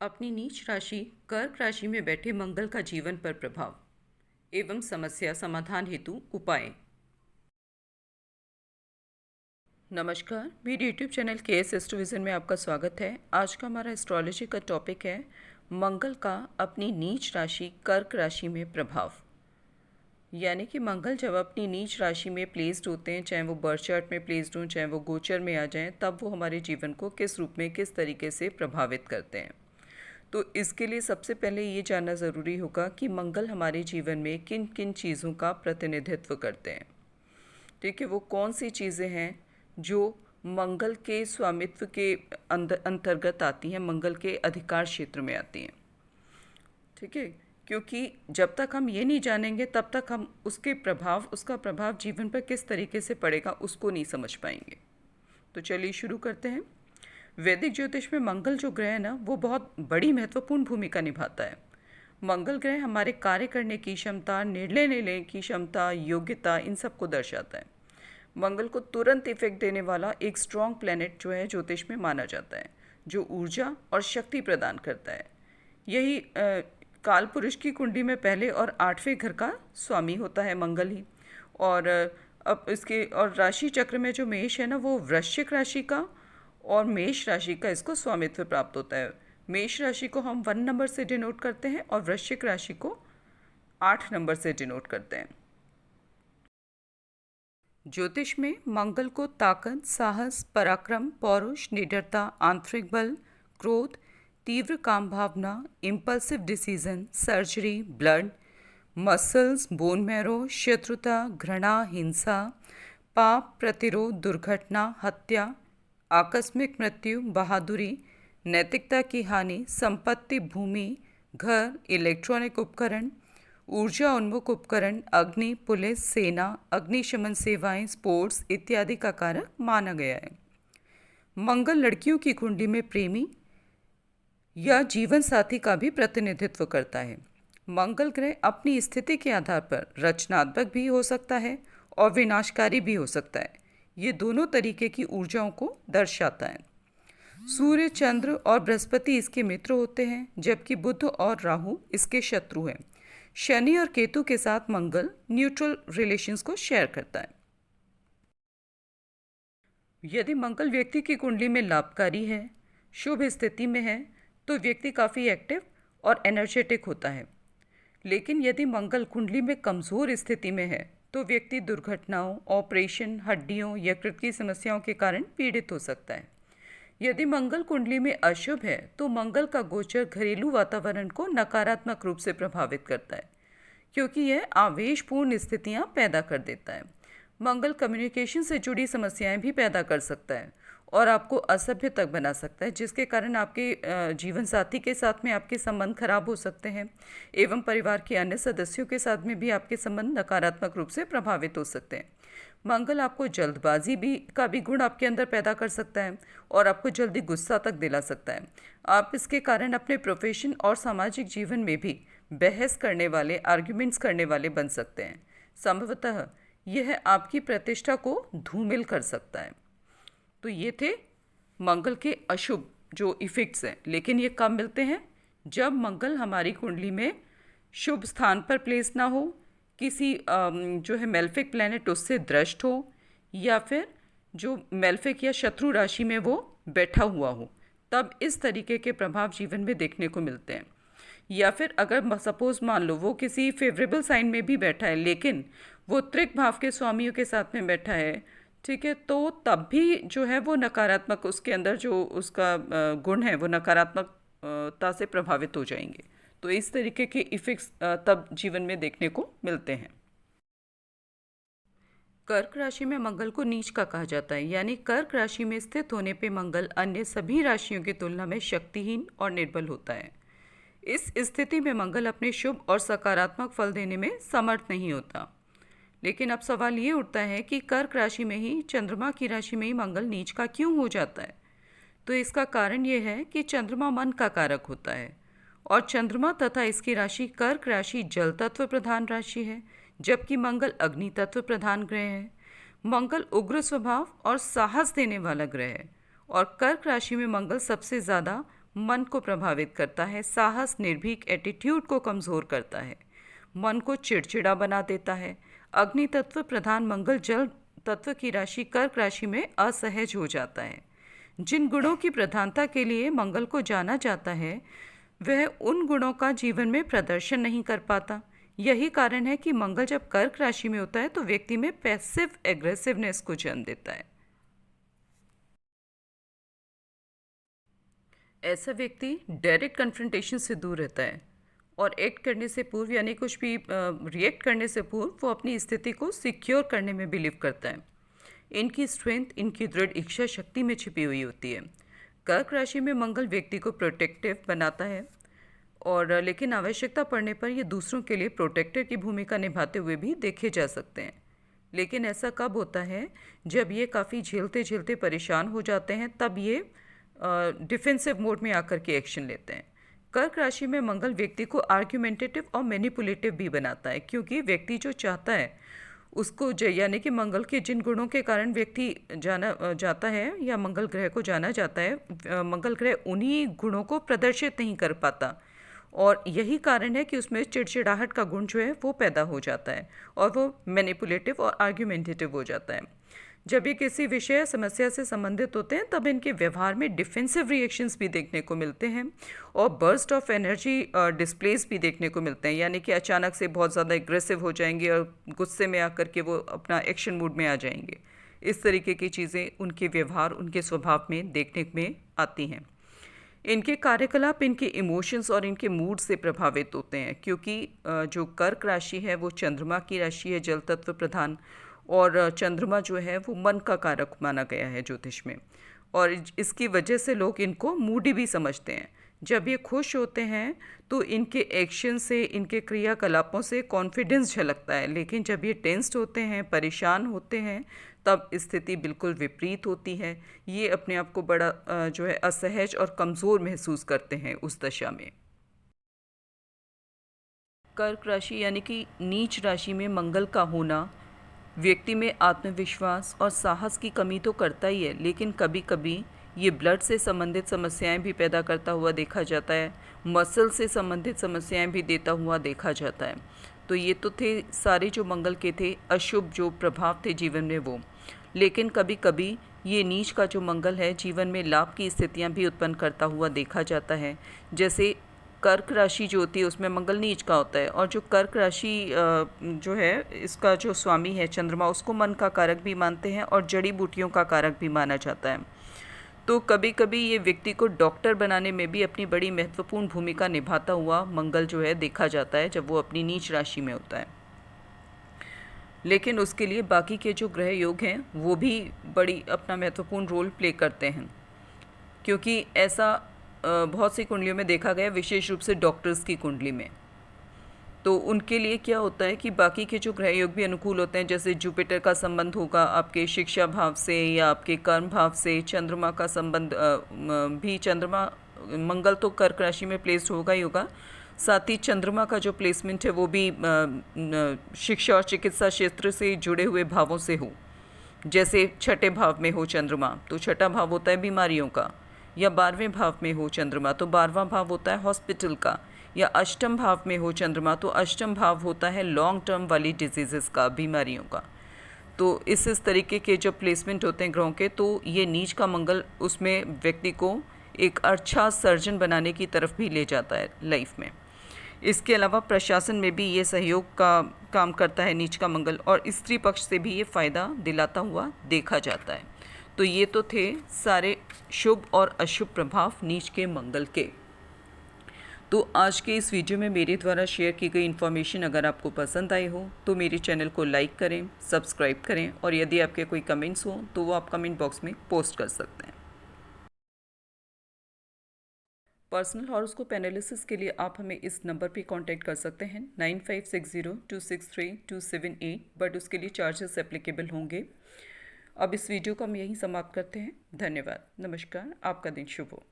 अपनी नीच राशि कर्क राशि में बैठे मंगल का जीवन पर प्रभाव एवं समस्या समाधान हेतु उपाय। नमस्कार, मेरे यूट्यूब चैनल के एस एस्ट्रोविजन में आपका स्वागत है। आज का हमारा एस्ट्रोलॉजी का टॉपिक है मंगल का अपनी नीच राशि कर्क राशि में प्रभाव। यानी कि मंगल जब अपनी नीच राशि में प्लेस्ड होते हैं, चाहे वो बर्थ चार्ट में प्लेस्ड हों, चाहे वो गोचर में आ जाएं, तब वो हमारे जीवन को किस रूप में किस तरीके से प्रभावित करते हैं। तो इसके लिए सबसे पहले ये जानना ज़रूरी होगा कि मंगल हमारे जीवन में किन किन चीज़ों का प्रतिनिधित्व करते हैं। ठीक है, वो कौन सी चीज़ें हैं जो मंगल के स्वामित्व के अंतर्गत आती हैं, मंगल के अधिकार क्षेत्र में आती हैं। ठीक है, क्योंकि जब तक हम ये नहीं जानेंगे तब तक हम उसका प्रभाव जीवन पर किस तरीके से पड़ेगा उसको नहीं समझ पाएंगे। तो चलिए शुरू करते हैं। वैदिक ज्योतिष में मंगल जो ग्रह है ना, वो बहुत बड़ी महत्वपूर्ण भूमिका निभाता है। मंगल ग्रह हमारे कार्य करने की क्षमता, निर्णय लेने की क्षमता, योग्यता, इन सब को दर्शाता है। मंगल को तुरंत इफेक्ट देने वाला एक स्ट्रॉन्ग प्लैनेट जो है ज्योतिष में माना जाता है, जो ऊर्जा और शक्ति प्रदान करता है। यही काल पुरुष की कुंडली में पहले और 8वें घर का स्वामी होता है मंगल ही। और अब इसके और राशि चक्र में जो मेष है ना, वो वृश्चिक राशि का और मेष राशि का इसको स्वामित्व प्राप्त होता है। मेष राशि को हम 1 नंबर से डिनोट करते हैं और वृश्चिक राशि को 8 नंबर से डिनोट करते हैं। ज्योतिष में मंगल को ताकत, साहस, पराक्रम, पौरुष, निडरता, आंतरिक बल, क्रोध, तीव्र काम भावना, impulsive decision, surgery, blood, muscles, bone marrow, शत्रुता, घृणा, हिंसा, पाप, प्रतिरोध, दुर्घटना, हत्या, आकस्मिक मृत्यु, बहादुरी, नैतिकता की हानि, संपत्ति, भूमि, घर, इलेक्ट्रॉनिक उपकरण, ऊर्जा उन्मुख उपकरण, अग्नि, पुलिस, सेना, अग्निशमन सेवाएं, स्पोर्ट्स इत्यादि का कारक माना गया है। मंगल लड़कियों की कुंडली में प्रेमी या जीवन साथी का भी प्रतिनिधित्व करता है। मंगल ग्रह अपनी स्थिति के आधार पर रचनात्मक भी हो सकता है और विनाशकारी भी हो सकता है। ये दोनों तरीके की ऊर्जाओं को दर्शाता है। सूर्य, चंद्र और बृहस्पति इसके मित्र होते हैं, जबकि बुध और राहु इसके शत्रु हैं। शनि और केतु के साथ मंगल न्यूट्रल रिलेशंस को शेयर करता है। यदि मंगल व्यक्ति की कुंडली में लाभकारी है, शुभ स्थिति में है, तो व्यक्ति काफ़ी एक्टिव और एनर्जेटिक होता है। लेकिन यदि मंगल कुंडली में कमज़ोर स्थिति में है, तो व्यक्ति दुर्घटनाओं, ऑपरेशन, हड्डियों, यकृत की समस्याओं के कारण पीड़ित हो सकता है। यदि मंगल कुंडली में अशुभ है, तो मंगल का गोचर घरेलू वातावरण को नकारात्मक रूप से प्रभावित करता है, क्योंकि यह आवेशपूर्ण स्थितियां पैदा कर देता है। मंगल कम्युनिकेशन से जुड़ी समस्याएं भी पैदा कर सकता है और आपको असभ्य तक बना सकता है, जिसके कारण आपके जीवन साथी के साथ में आपके संबंध खराब हो सकते हैं एवं परिवार के अन्य सदस्यों के साथ में भी आपके संबंध नकारात्मक रूप से प्रभावित हो सकते हैं। मंगल आपको जल्दबाजी भी का भी गुण आपके अंदर पैदा कर सकता है और आपको जल्दी गुस्सा तक दिला सकता है। आप इसके कारण अपने प्रोफेशन और सामाजिक जीवन में भी बहस करने वाले, आर्ग्यूमेंट्स करने वाले बन सकते हैं। संभवतः यह आपकी प्रतिष्ठा को धूमिल कर सकता है। तो ये थे मंगल के अशुभ जो इफ़ेक्ट्स हैं। लेकिन ये कब मिलते हैं? जब मंगल हमारी कुंडली में शुभ स्थान पर प्लेस ना हो, किसी जो है मेल्फिक प्लैनेट उससे दृष्ट हो, या फिर जो मेल्फिक या शत्रु राशि में वो बैठा हुआ हो, तब इस तरीके के प्रभाव जीवन में देखने को मिलते हैं। या फिर अगर सपोज मान लो वो किसी फेवरेबल साइन में भी बैठा है, लेकिन वो त्रिक भाव के स्वामियों के साथ में बैठा है, ठीक है, तो तब भी जो है वो नकारात्मक, उसके अंदर जो उसका गुण है वो नकारात्मकता से प्रभावित हो जाएंगे। तो इस तरीके के इफेक्ट्स तब जीवन में देखने को मिलते हैं। कर्क राशि में मंगल को नीच का कहा जाता है, यानी कर्क राशि में स्थित होने पे मंगल अन्य सभी राशियों की तुलना में शक्तिहीन और निर्बल होता है। इस स्थिति में मंगल अपने शुभ और सकारात्मक फल देने में समर्थ नहीं होता। लेकिन अब सवाल ये उठता है कि कर्क राशि में ही, चंद्रमा की राशि में ही मंगल नीच का क्यों हो जाता है? तो इसका कारण ये है कि चंद्रमा मन का कारक होता है और चंद्रमा तथा इसकी राशि कर्क राशि जल तत्व प्रधान राशि है, जबकि मंगल अग्नि तत्व प्रधान ग्रह है। मंगल उग्र स्वभाव और साहस देने वाला ग्रह है और कर्क राशि में मंगल सबसे ज़्यादा मन को प्रभावित करता है, साहस निर्भीक एटीट्यूड को कमज़ोर करता है, मन को चिड़चिड़ा बना देता है। अग्नि तत्व प्रधान मंगल जल तत्व की राशि कर्क राशि में असहज हो जाता है। जिन गुणों की प्रधानता के लिए मंगल को जाना जाता है वह उन गुणों का जीवन में प्रदर्शन नहीं कर पाता। यही कारण है कि मंगल जब कर्क राशि में होता है तो व्यक्ति में पैसिव एग्रेसिवनेस को जन्म देता है। ऐसा व्यक्ति डायरेक्ट कन्फ्रंटेशन से दूर रहता है और एक्ट करने से पूर्व यानी कुछ भी रिएक्ट करने से पूर्व वो अपनी स्थिति को सिक्योर करने में बिलीव करता है। इनकी स्ट्रेंथ इनकी दृढ़ इच्छा शक्ति में छिपी हुई होती है। कर्क राशि में मंगल व्यक्ति को प्रोटेक्टिव बनाता है और लेकिन आवश्यकता पड़ने पर ये दूसरों के लिए प्रोटेक्टर की भूमिका निभाते हुए भी देखे जा सकते हैं। लेकिन ऐसा कब होता है? जब ये काफ़ी झेलते झेलते परेशान हो जाते हैं, तब ये डिफेंसिव मोड में आकर के एक्शन लेते हैं। कर्क राशि में मंगल व्यक्ति को आर्ग्यूमेंटेटिव और मैनिपुलेटिव भी बनाता है, क्योंकि व्यक्ति जो चाहता है उसको यानी कि मंगल के जिन गुणों के कारण व्यक्ति जाता है या मंगल ग्रह को जाना जाता है, मंगल ग्रह उन्हीं गुणों को प्रदर्शित नहीं कर पाता और यही कारण है कि उसमें चिड़चिड़ाहट का गुण जो है वो पैदा हो जाता है और वो मैनिपुलेटिव और आर्ग्यूमेंटेटिव हो जाता है। जब ये किसी विषय समस्या से संबंधित होते हैं तब इनके व्यवहार में डिफेंसिव रिएक्शंस भी देखने को मिलते हैं और बर्स्ट ऑफ एनर्जी डिस्प्लेस भी देखने को मिलते हैं, यानी कि अचानक से बहुत ज़्यादा एग्रेसिव हो जाएंगे और गुस्से में आकर के वो अपना एक्शन मूड में आ जाएंगे। इस तरीके की चीज़ें उनके व्यवहार उनके स्वभाव में देखने में आती हैं। इनके कार्यकलाप इनके इमोशंस और इनके मूड से प्रभावित होते हैं, क्योंकि जो कर्क राशि है वो चंद्रमा की राशि है, जल तत्व प्रधान, और चंद्रमा जो है वो मन का कारक माना गया है ज्योतिष में, और इसकी वजह से लोग इनको मूडी भी समझते हैं। जब ये खुश होते हैं तो इनके एक्शन से इनके क्रियाकलापों से कॉन्फिडेंस झलकता है, लेकिन जब ये टेंस्ड होते हैं, परेशान होते हैं, तब स्थिति बिल्कुल विपरीत होती है। ये अपने आप को बड़ा जो है असहज और कमज़ोर महसूस करते हैं उस दशा में। कर्क राशि यानी कि नीच राशि में मंगल का होना व्यक्ति में आत्मविश्वास और साहस की कमी तो करता ही है, लेकिन कभी कभी ये ब्लड से संबंधित समस्याएं भी पैदा करता हुआ देखा जाता है, मसल से संबंधित समस्याएं भी देता हुआ देखा जाता है। तो ये तो थे सारे जो मंगल के थे अशुभ जो प्रभाव थे जीवन में वो, लेकिन कभी कभी ये नीच का जो मंगल है जीवन में लाभ की स्थितियां भी उत्पन्न करता हुआ देखा जाता है। जैसे कर्क राशि जो होती है उसमें मंगल नीच का होता है, और जो कर्क राशि जो है इसका जो स्वामी है चंद्रमा, उसको मन का कारक भी मानते हैं और जड़ी बूटियों का कारक भी माना जाता है। तो कभी कभी ये व्यक्ति को डॉक्टर बनाने में भी अपनी बड़ी महत्वपूर्ण भूमिका निभाता हुआ मंगल जो है देखा जाता है जब वो अपनी नीच राशि में होता है। लेकिन उसके लिए बाकी के जो ग्रह योग हैं वो भी बड़ी अपना महत्वपूर्ण रोल प्ले करते हैं, क्योंकि ऐसा बहुत सी कुंडलियों में देखा गया, विशेष रूप से डॉक्टर्स की कुंडली में। तो उनके लिए क्या होता है कि बाकी के जो ग्रह योग भी अनुकूल होते हैं, जैसे जुपिटर का संबंध होगा आपके शिक्षा भाव से या आपके कर्म भाव से, चंद्रमा का संबंध भी, चंद्रमा मंगल तो कर्क राशि में प्लेस्ड होगा ही होगा, साथ ही चंद्रमा का जो प्लेसमेंट है वो भी शिक्षा और चिकित्सा क्षेत्र से जुड़े हुए भावों से हो। जैसे छठे भाव में हो चंद्रमा तो छठा भाव होता है बीमारियों का, या 12वें भाव में हो चंद्रमा तो 12वां भाव होता है हॉस्पिटल का, या अष्टम भाव में हो चंद्रमा तो अष्टम भाव होता है लॉन्ग टर्म वाली डिजीज़ेस का, बीमारियों का। तो इस तरीके के जो प्लेसमेंट होते हैं ग्रहों के, तो ये नीच का मंगल उसमें व्यक्ति को एक अच्छा सर्जन बनाने की तरफ भी ले जाता है लाइफ में। इसके अलावा प्रशासन में भी ये सहयोग का काम करता है नीच का मंगल, और स्त्री पक्ष से भी ये फ़ायदा दिलाता हुआ देखा जाता है। तो ये तो थे सारे शुभ और अशुभ प्रभाव नीच के मंगल के। तो आज के इस वीडियो में मेरे द्वारा शेयर की गई इन्फॉर्मेशन अगर आपको पसंद आई हो तो मेरे चैनल को लाइक करें, सब्सक्राइब करें, और यदि आपके कोई कमेंट्स हो तो वो आप कमेंट बॉक्स में पोस्ट कर सकते हैं। पर्सनल हॉरोस्कोप एनालिसिस के लिए आप हमें इस नंबर पे कांटेक्ट कर सकते हैं 9560263278, बट उसके लिए चार्जेस एप्लीकेबल होंगे। अब इस वीडियो को हम यहीं समाप्त करते हैं। धन्यवाद, नमस्कार, आपका दिन शुभ हो।